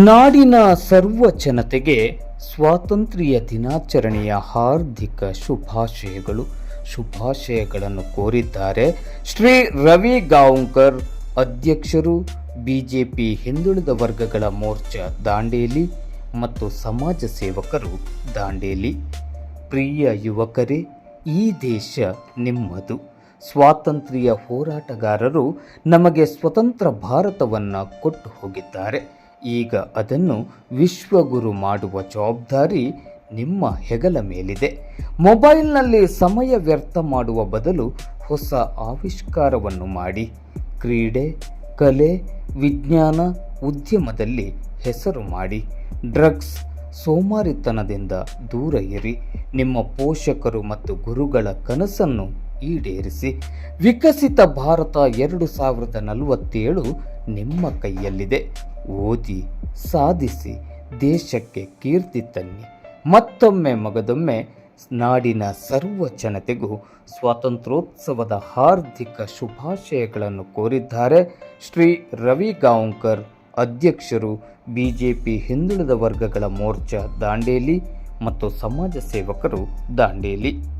ನಾಡಿನ ಸರ್ವ ಜನತೆಗೆ ಸ್ವಾತಂತ್ರ್ಯ ದಿನಾಚರಣೆಯ ಹಾರ್ದಿಕ ಶುಭಾಶಯಗಳನ್ನು ಕೋರಿದ್ದಾರೆ ಶ್ರೀ ರವಿ ಗಾಂವ್ಕರ್, ಅಧ್ಯಕ್ಷರು, ಬಿಜೆಪಿ ಹಿಂದುಳಿದ ವರ್ಗಗಳ ಮೋರ್ಚಾ ದಾಂಡೇಲಿ ಮತ್ತು ಸಮಾಜ ಸೇವಕರು ದಾಂಡೇಲಿ. ಪ್ರಿಯ ಯುವಕರೇ, ಈ ದೇಶ ನಿಮ್ಮದು. ಸ್ವಾತಂತ್ರ್ಯ ಹೋರಾಟಗಾರರು ನಮಗೆ ಸ್ವತಂತ್ರ ಭಾರತವನ್ನು ಕೊಟ್ಟು ಹೋಗಿದ್ದಾರೆ. ಈಗ ಅದನ್ನು ವಿಶ್ವಗುರು ಮಾಡುವ ಜವಾಬ್ದಾರಿ ನಿಮ್ಮ ಹೆಗಲ ಮೇಲಿದೆ. ಮೊಬೈಲ್ನಲ್ಲಿ ಸಮಯ ವ್ಯರ್ಥ ಮಾಡುವ ಬದಲು ಹೊಸ ಆವಿಷ್ಕಾರವನ್ನು ಮಾಡಿ. ಕ್ರೀಡೆ, ಕಲೆ, ವಿಜ್ಞಾನ, ಉದ್ಯಮದಲ್ಲಿ ಹೆಸರು ಮಾಡಿ. ಡ್ರಗ್ಸ್, ಸೋಮಾರಿತನದಿಂದ ದೂರ ಇರಿ. ನಿಮ್ಮ ಪೋಷಕರು ಮತ್ತು ಗುರುಗಳ ಕನಸನ್ನು ಈಡೇರಿಸಿ. ವಿಕಸಿತ ಭಾರತ 2047 ನಿಮ್ಮ ಕೈಯಲ್ಲಿದೆ. ಓದಿ, ಸಾಧಿಸಿ, ದೇಶಕ್ಕೆ ಕೀರ್ತಿ ತನ್ನಿ. ಮತ್ತೊಮ್ಮೆ ಮಗದೊಮ್ಮೆ ನಾಡಿನ ಸರ್ವ ಜನತೆಗೂ ಸ್ವಾತಂತ್ರ್ಯೋತ್ಸವದ ಹಾರ್ದಿಕ ಶುಭಾಶಯಗಳನ್ನು ಕೋರಿದ್ದಾರೆ ಶ್ರೀ ರವಿ ಗಾಂವ್ಕರ್, ಅಧ್ಯಕ್ಷರು, ಬಿಜೆಪಿ ಹಿಂದುಳಿದ ವರ್ಗಗಳ ಮೋರ್ಚಾ ದಾಂಡೇಲಿ ಮತ್ತು ಸಮಾಜ ಸೇವಕರು ದಾಂಡೇಲಿ.